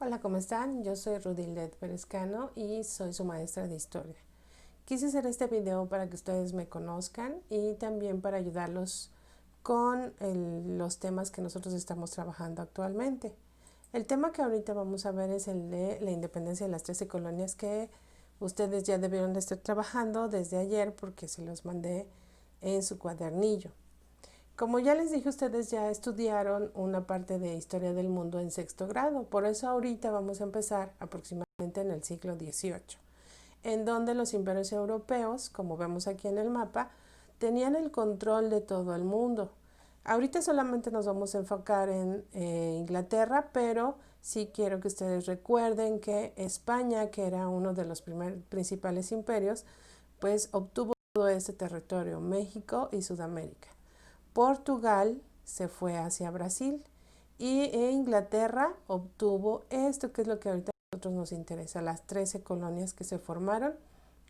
Hola, ¿cómo están? Yo soy Rudildet Perezcano y soy su maestra de historia. Quise hacer este video para que ustedes me conozcan y también para ayudarlos con los temas que nosotros estamos trabajando actualmente. El tema que ahorita vamos a ver es el de la independencia de las 13 colonias que ustedes ya debieron de estar trabajando desde ayer porque se los mandé en su cuadernillo. Como ya les dije, ustedes ya estudiaron una parte de historia del mundo en sexto grado, por eso ahorita vamos a empezar aproximadamente en el siglo XVIII, en donde los imperios europeos, como vemos aquí en el mapa, tenían el control de todo el mundo. Ahorita solamente nos vamos a enfocar en Inglaterra, pero sí quiero que ustedes recuerden que España, que era uno de los principales imperios, pues obtuvo todo este territorio, México y Sudamérica. Portugal se fue hacia Brasil y Inglaterra obtuvo esto, que es lo que ahorita a nosotros nos interesa, las 13 colonias que se formaron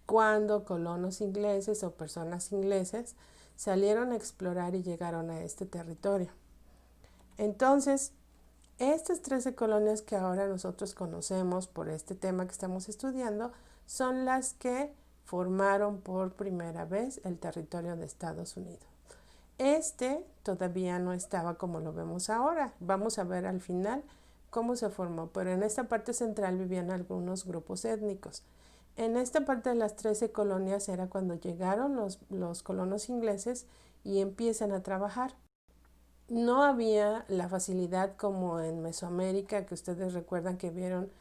cuando colonos ingleses o personas ingleses salieron a explorar y llegaron a este territorio. Entonces, estas 13 colonias que ahora nosotros conocemos por este tema que estamos estudiando son las que formaron por primera vez el territorio de Estados Unidos. Este todavía no estaba como lo vemos ahora. Vamos a ver al final cómo se formó, pero en esta parte central vivían algunos grupos étnicos. En esta parte de las 13 colonias era cuando llegaron los colonos ingleses y empiezan a trabajar. No había la facilidad como en Mesoamérica, que ustedes recuerdan que vieron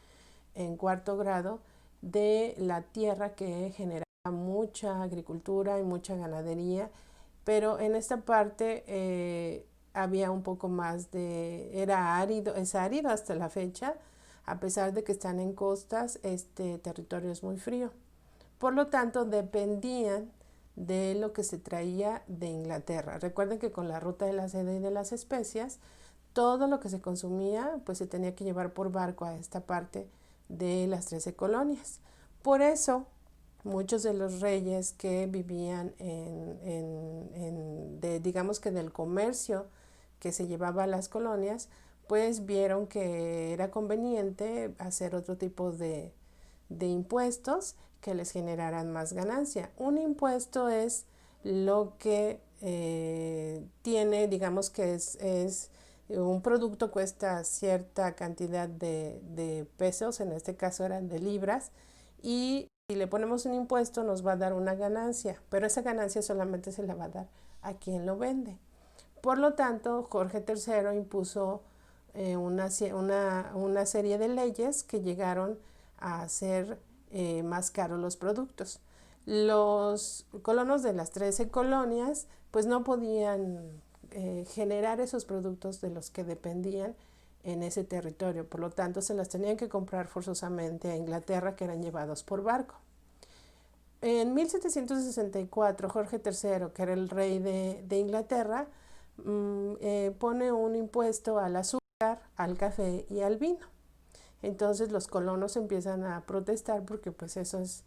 en cuarto grado, de la tierra que generaba mucha agricultura y mucha ganadería, pero en esta parte había un poco más era árido, es árido hasta la fecha, a pesar de que están en costas, este territorio es muy frío. Por lo tanto, dependían de lo que se traía de Inglaterra. Recuerden que con la ruta de la seda y de las especias, todo lo que se consumía pues se tenía que llevar por barco a esta parte de las 13 colonias. Por eso muchos de los reyes que vivían digamos que del comercio que se llevaba a las colonias, pues vieron que era conveniente hacer otro tipo de impuestos que les generaran más ganancia. Un impuesto es lo que tiene, digamos que es un producto cuesta cierta cantidad de pesos, en este caso eran de libras, y si le ponemos un impuesto nos va a dar una ganancia, pero esa ganancia solamente se la va a dar a quien lo vende. Por lo tanto, Jorge III impuso una serie de leyes que llegaron a hacer más caros los productos. Los colonos de las 13 colonias pues no podían generar esos productos de los que dependían en ese territorio, por lo tanto se las tenían que comprar forzosamente a Inglaterra, que eran llevados por barco. En 1764, Jorge III, que era el rey de Inglaterra, pone un impuesto al azúcar, al café y al vino. Entonces los colonos empiezan a protestar porque pues eso es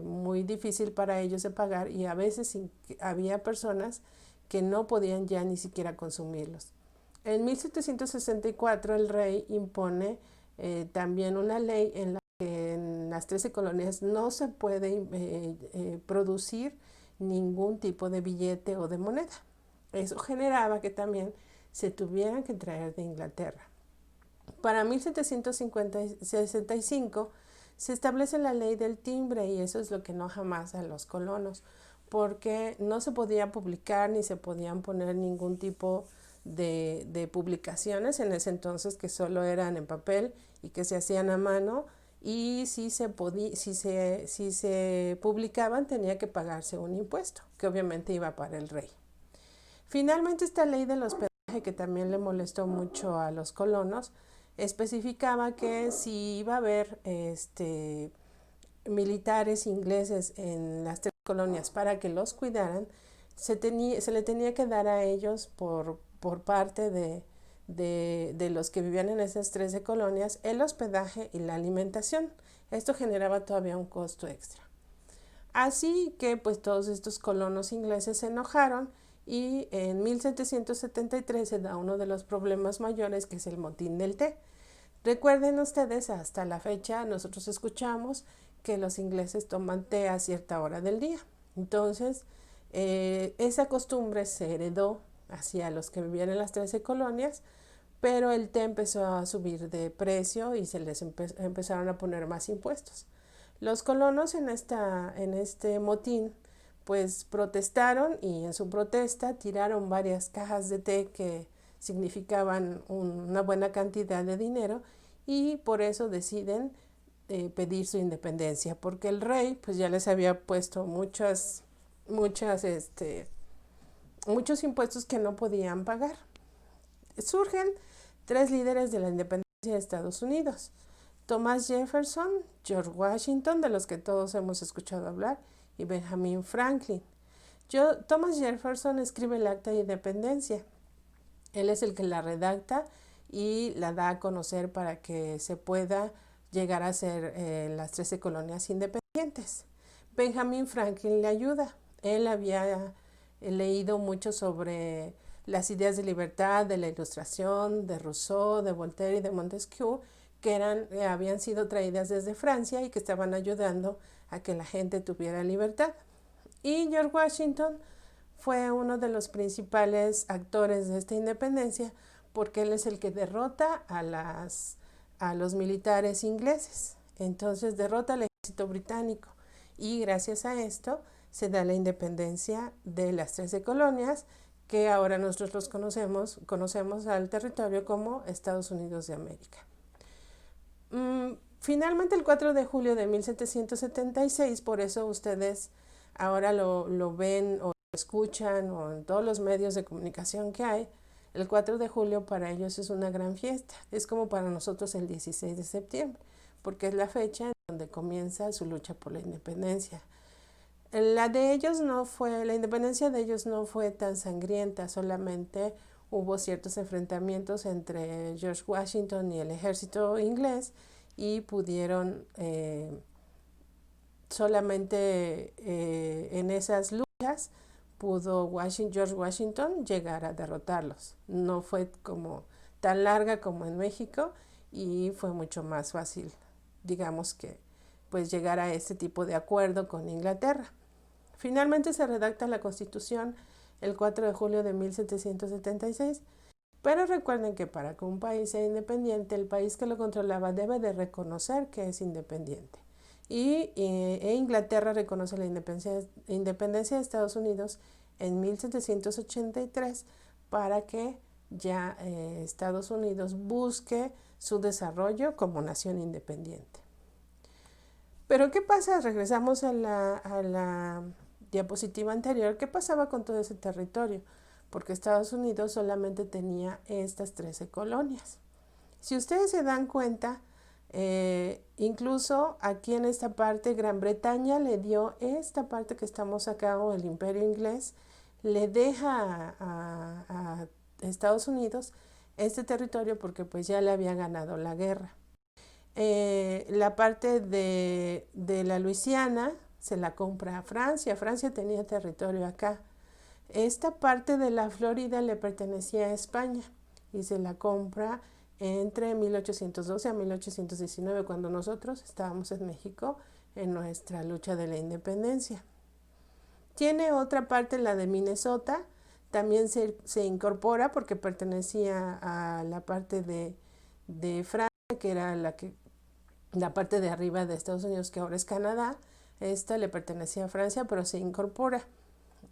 muy difícil para ellos de pagar, y a veces había personas que no podían ya ni siquiera consumirlos. En 1764 el rey impone también una ley en la que en las 13 colonias no se puede producir ningún tipo de billete o de moneda. Eso generaba que también se tuvieran que traer de Inglaterra. Para 1765 se establece la ley del timbre, y eso es lo que enoja más a los colonos, porque no se podía publicar ni se podían poner ningún tipo de publicaciones en ese entonces, que solo eran en papel y que se hacían a mano, y si se publicaban tenía que pagarse un impuesto que obviamente iba para el rey. Finalmente, esta ley del hospedaje, que también le molestó mucho a los colonos, especificaba que si iba a haber militares ingleses en las 3 colonias para que los cuidaran, se le tenía que dar a ellos por parte de los que vivían en esas 13 colonias el hospedaje y la alimentación. Esto generaba todavía un costo extra. Así que pues todos estos colonos ingleses se enojaron, y en 1773 se da uno de los problemas mayores, que es el motín del té. Recuerden ustedes, hasta la fecha nosotros escuchamos que los ingleses toman té a cierta hora del día. Entonces, esa costumbre se heredó hacia los que vivían en las 13 colonias, pero el té empezó a subir de precio y se les empezaron a poner más impuestos. Los colonos en este motín pues protestaron, y en su protesta tiraron varias cajas de té que significaban una buena cantidad de dinero, y por eso deciden pedir su independencia, porque el rey pues ya les había puesto muchos impuestos que no podían pagar. Surgen tres líderes de la independencia de Estados Unidos: Thomas Jefferson, George Washington, de los que todos hemos escuchado hablar, y Benjamin Franklin. Thomas Jefferson escribe el Acta de Independencia. Él es el que la redacta y la da a conocer para que se pueda llegar a ser las 13 colonias independientes. Benjamin Franklin le ayuda. Él había leído mucho sobre las ideas de libertad, de la Ilustración, de Rousseau, de Voltaire y de Montesquieu, que habían sido traídas desde Francia y que estaban ayudando a que la gente tuviera libertad. Y George Washington fue uno de los principales actores de esta independencia, porque él es el que derrota a los militares ingleses. Entonces derrota al ejército británico, y gracias a esto se da la independencia de las 13 colonias, que ahora nosotros los conocemos al territorio como Estados Unidos de América. Finalmente, el 4 de julio de 1776, por eso ustedes ahora lo ven o lo escuchan o en todos los medios de comunicación que hay, el 4 de julio para ellos es una gran fiesta. Es como para nosotros el 16 de septiembre, porque es la fecha en donde comienza su lucha por la independencia. La independencia de ellos no fue tan sangrienta, solamente hubo ciertos enfrentamientos entre George Washington y el ejército inglés, y pudieron solamente en esas luchas pudo George Washington llegar a derrotarlos. No fue como tan larga como en México, y fue mucho más fácil, digamos, que pues llegar a este tipo de acuerdo con Inglaterra. Finalmente se redacta la Constitución el 4 de julio de 1776, pero recuerden que para que un país sea independiente, el país que lo controlaba debe de reconocer que es independiente. E Inglaterra reconoce la independencia de Estados Unidos en 1783, para que ya Estados Unidos busque su desarrollo como nación independiente. Pero ¿qué pasa? Regresamos a la diapositiva anterior. ¿Qué pasaba con todo ese territorio? Porque Estados Unidos solamente tenía estas 13 colonias. Si ustedes se dan cuenta, incluso aquí en esta parte, Gran Bretaña le dio esta parte que estamos acá, o el Imperio Inglés, le deja a Estados Unidos este territorio, porque pues ya le había ganado la guerra. La parte de la Luisiana se la compra a Francia. Francia tenía territorio acá. Esta parte de la Florida le pertenecía a España, y se la compra entre 1812 a 1819, cuando nosotros estábamos en México en nuestra lucha de la independencia. Tiene otra parte, la de Minnesota, también se incorpora porque pertenecía a la parte de Francia, que era la parte de arriba de Estados Unidos, que ahora es Canadá. Esta le pertenecía a Francia, pero se incorpora.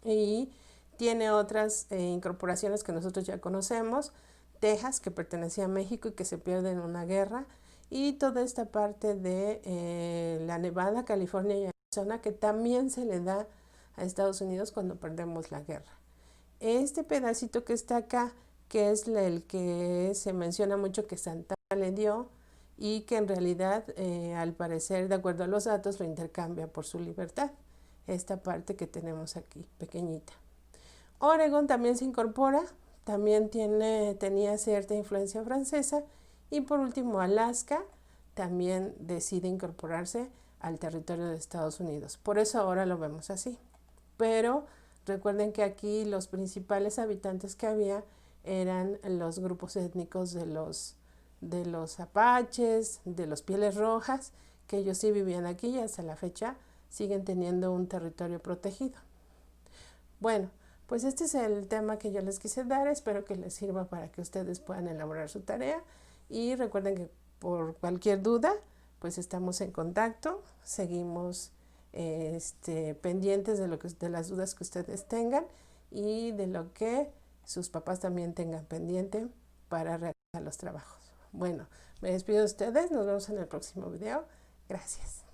Y tiene otras incorporaciones que nosotros ya conocemos: Texas, que pertenecía a México y que se pierde en una guerra, y toda esta parte de la Nevada, California y Arizona, que también se le da a Estados Unidos cuando perdemos la guerra. Este pedacito que está acá, que es el que se menciona mucho que Santana le dio, y que en realidad, al parecer, de acuerdo a los datos, lo intercambia por su libertad. Esta parte que tenemos aquí, pequeñita. Oregon también se incorpora, también tenía cierta influencia francesa. Y por último, Alaska también decide incorporarse al territorio de Estados Unidos. Por eso ahora lo vemos así. Pero recuerden que aquí los principales habitantes que había eran los grupos étnicos de los de los apaches, de los pieles rojas, que ellos sí vivían aquí y hasta la fecha siguen teniendo un territorio protegido. Bueno, pues este es el tema que yo les quise dar. Espero que les sirva para que ustedes puedan elaborar su tarea. Y recuerden que por cualquier duda, pues estamos en contacto. Seguimos pendientes de las dudas que ustedes tengan y de lo que sus papás también tengan pendiente para realizar los trabajos. Bueno, me despido de ustedes. Nos vemos en el próximo video. Gracias.